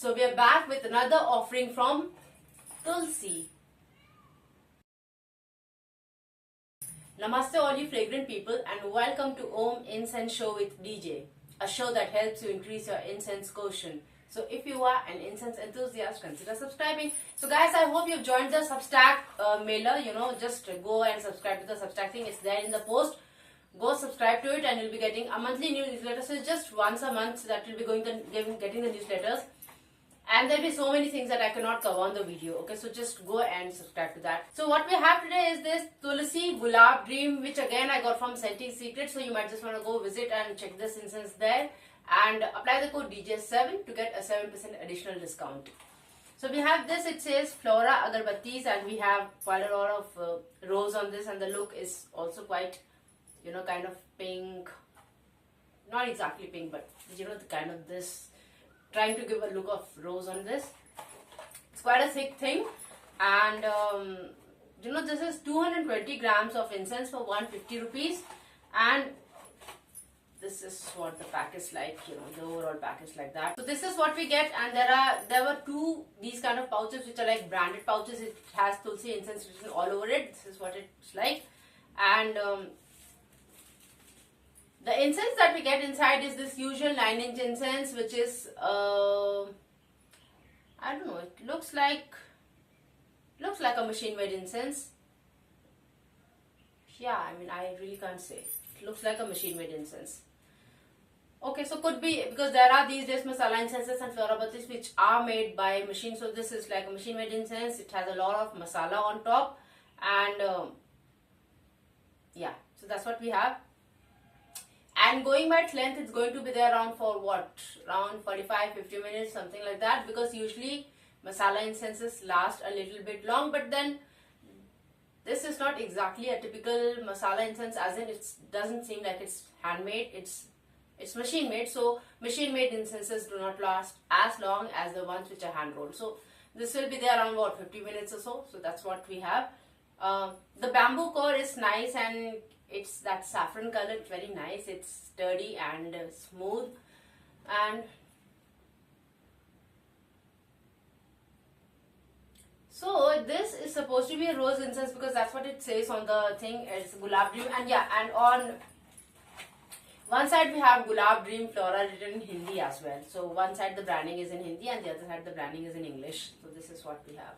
So we are back with another offering from Tulsi. Namaste all you fragrant people and welcome to Om Incense Show with DJ, a show that helps you increase your incense quotient. So if you are an incense enthusiast, consider subscribing. So guys, I hope you've joined the Substack mailer. Just go and subscribe to the Substack thing. It's there in the post. Go subscribe to it and you'll be getting a monthly newsletter. So it's just once a month that you'll be getting the newsletters. And there'll be so many things that I cannot cover on the video. Okay, so just go and subscribe to that. So what we have today is this Tulasi Gulab Dream, which again I got from Scenting Secret. So you might just want to go visit and check this incense there. And apply the code DJ7 to get a 7% additional discount. So we have this, it says FLORA Agarbattis, and we have quite a lot of rose on this, and the look is also quite, kind of pink. Not exactly pink, but the kind of this, trying to give a look of rose on this. It's quite a thick thing, and this is 220 grams of incense for 150 rupees, and this is what the pack is like, the overall pack is like that. So this is what we get, and there were two these kind of pouches which are like branded pouches. It has Tulsi incense written all over it. This is what it's like, and the incense that we get inside is this usual 9-inch incense, which is I don't know. It looks like a machine-made incense. Yeah, I mean, I really can't say. It looks like a machine-made incense. Okay, so could be because there are these days masala incenses and FLORA agarbattis which are made by machine. So this is like a machine-made incense. It has a lot of masala on top, and yeah, so that's what we have. And going by its length, it's going to be there around for what? Around 45-50 minutes, something like that. Because usually masala incenses last a little bit long, but then this is not exactly a typical masala incense, as in it doesn't seem like it's handmade. It's machine made, so machine made incenses do not last as long as the ones which are hand rolled. So this will be there around what, 50 minutes or so. So that's what we have. The bamboo core is nice, and it's that saffron color. It's very nice. It's sturdy and smooth, and so this is supposed to be a rose incense because that's what it says on the thing. It's Gulab Dream, and yeah, and on one side we have Gulab Dream FLORA written in Hindi as well. So one side the branding is in Hindi and the other side the branding is in English. So this is what we have.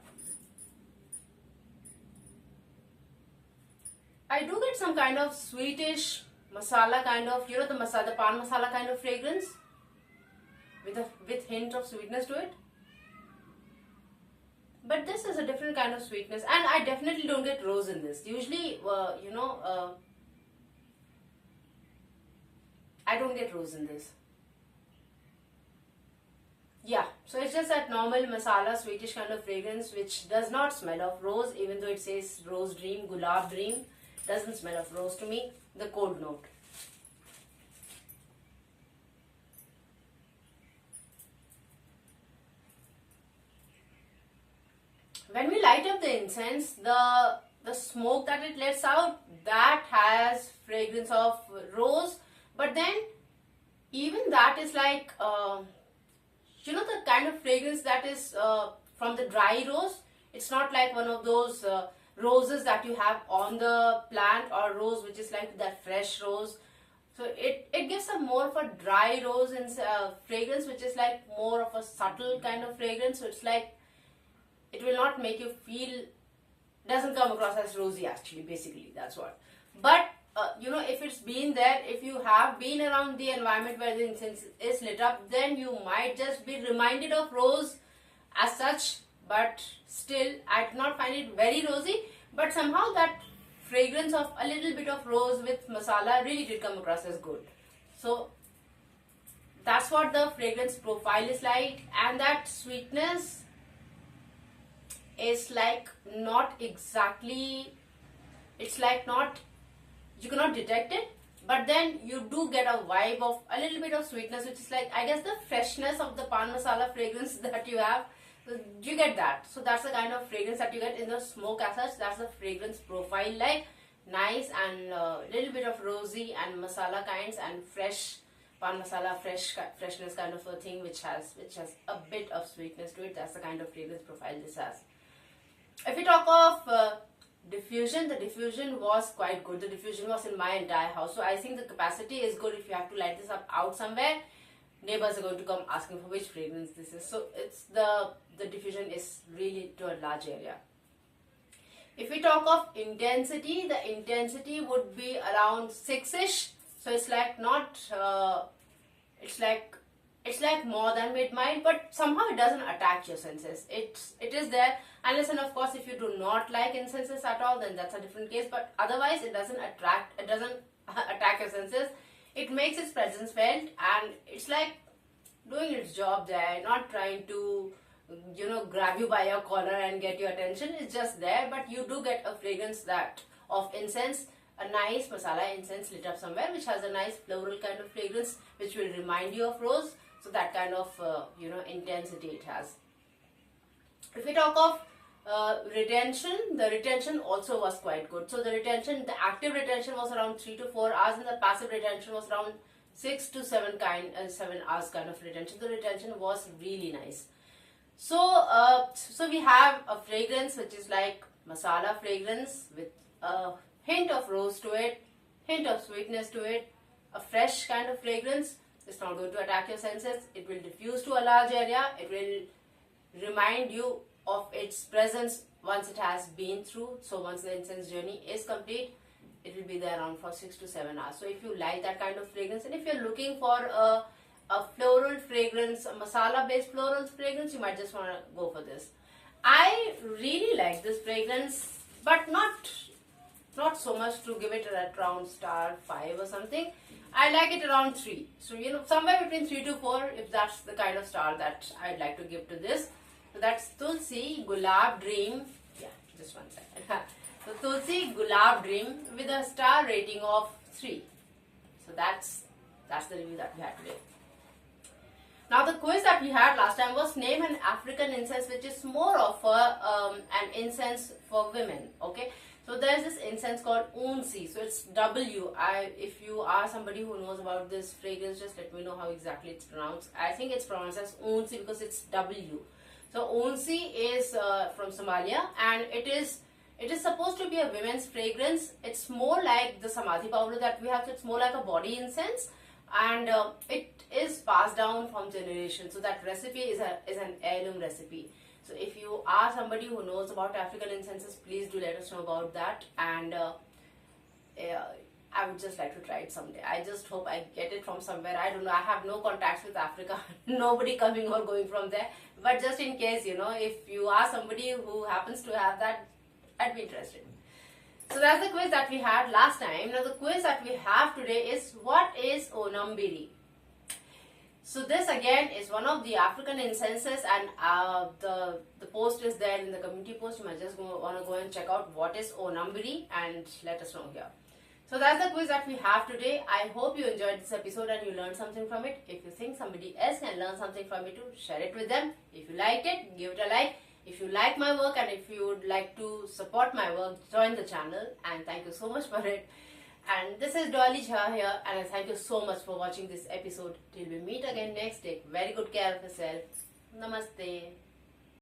I do get some kind of sweetish masala kind of, the pan masala kind of fragrance with hint of sweetness to it. But this is a different kind of sweetness, and I definitely don't get rose in this. Usually, I don't get rose in this. Yeah, so it's just that normal masala sweetish kind of fragrance which does not smell of rose, even though it says Rose Dream, Gulab Dream. Doesn't smell of rose to me, the cold note. When we light up the incense, the smoke that it lets out, that has fragrance of rose. But then, even that is like, the kind of fragrance that is from the dry rose. It's not like one of those roses that you have on the plant, or rose which is like that fresh rose. So it gives a more of a dry rose in fragrance, which is like more of a subtle kind of fragrance. So it's like, it will not make you feel, doesn't come across as rosy actually, basically, that's what. But if it's been there, if you have been around the environment where the incense is lit up, then you might just be reminded of rose as such. But still, I did not find it very rosy, but somehow that fragrance of a little bit of rose with masala really did come across as good. So that's what the fragrance profile is like, and that sweetness is like not exactly, it's like not, you cannot detect it, but then you do get a vibe of a little bit of sweetness, which is like, I guess, the freshness of the pan masala fragrance that you have. You get that. So that's the kind of fragrance that you get in the smoke as such. That's the fragrance profile like. Nice and little bit of rosy and masala kinds and fresh pan masala freshness kind of a thing, which has a bit of sweetness to it. That's the kind of fragrance profile this has. If we talk of diffusion, the diffusion was quite good. The diffusion was in my entire house, so I think the capacity is good. If you have to light this up out somewhere, neighbors are going to come asking for which fragrance this is. So it's the diffusion is really to a large area. If we talk of intensity, the intensity would be around 6ish. So it's like not, it's like more than mid-mild, but somehow it doesn't attack your senses. It is there, unless and of course if you do not like incenses at all, then that's a different case. But otherwise, it doesn't attack your senses. It makes its presence felt, and it's like doing its job there, not trying to, you know, grab you by your collar and get your attention. It's just there, but you do get a fragrance that of incense, a nice masala incense lit up somewhere, which has a nice floral kind of fragrance, which will remind you of rose. So that kind of you know, intensity it has. If we talk of retention, the retention also was quite good. So the active retention was around 3 to 4 hours, and the passive retention was around 6 to 7 hours kind of retention. The retention was really nice. So so we have a fragrance which is like masala fragrance with a hint of rose to it, hint of sweetness to it, a fresh kind of fragrance. It's not going to attack your senses. It will diffuse to a large area. It will remind you of its presence once it has been through. So once the incense journey is complete, it will be there around for 6 to 7 hours. So if you like that kind of fragrance, and if you're looking for a floral fragrance, a masala based floral fragrance, you might just want to go for this. I really like this fragrance, but not so much to give it around star 5 or something. I like it around 3. So, you know, somewhere between 3 to 4, if that's the kind of star that I'd like to give to this. So that's Tulasi Gulab Dream. Yeah, just one second. So Tulasi Gulab Dream with a star rating of 3. So that's the review that we had today. Now the quiz that we had last time was name an African incense, which is more of an incense for women. Okay. So there's this incense called Unsi. So it's W. If you are somebody who knows about this fragrance, just let me know how exactly it's pronounced. I think it's pronounced as Unsi because it's W. So Unsi is from Somalia, and it is supposed to be a women's fragrance. It's more like the Samadhi powder that we have. So it's more like a body incense, and it is passed down from generation. So that recipe is an heirloom recipe. So if you are somebody who knows about African incenses, please do let us know about that. And I would just like to try it someday. I just hope I get it from somewhere. I don't know. I have no contacts with Africa. Nobody coming or going from there. But just in case, you know, if you are somebody who happens to have that, I'd be interested. So that's the quiz that we had last time. Now the quiz that we have today is, what is Onambiri? So this again is one of the African incenses, and the post is there in the community post. You might just want to go and check out what is Onambiri and let us know here. So that's the quiz that we have today. I hope you enjoyed this episode and you learned something from it. If you think somebody else can learn something from it too, share it with them. If you liked it, give it a like. If you like my work and if you would like to support my work, join the channel, and thank you so much for it. And this is Dolly Jha here, and I thank you so much for watching this episode. Till we meet again next, take very good care of yourself. Namaste.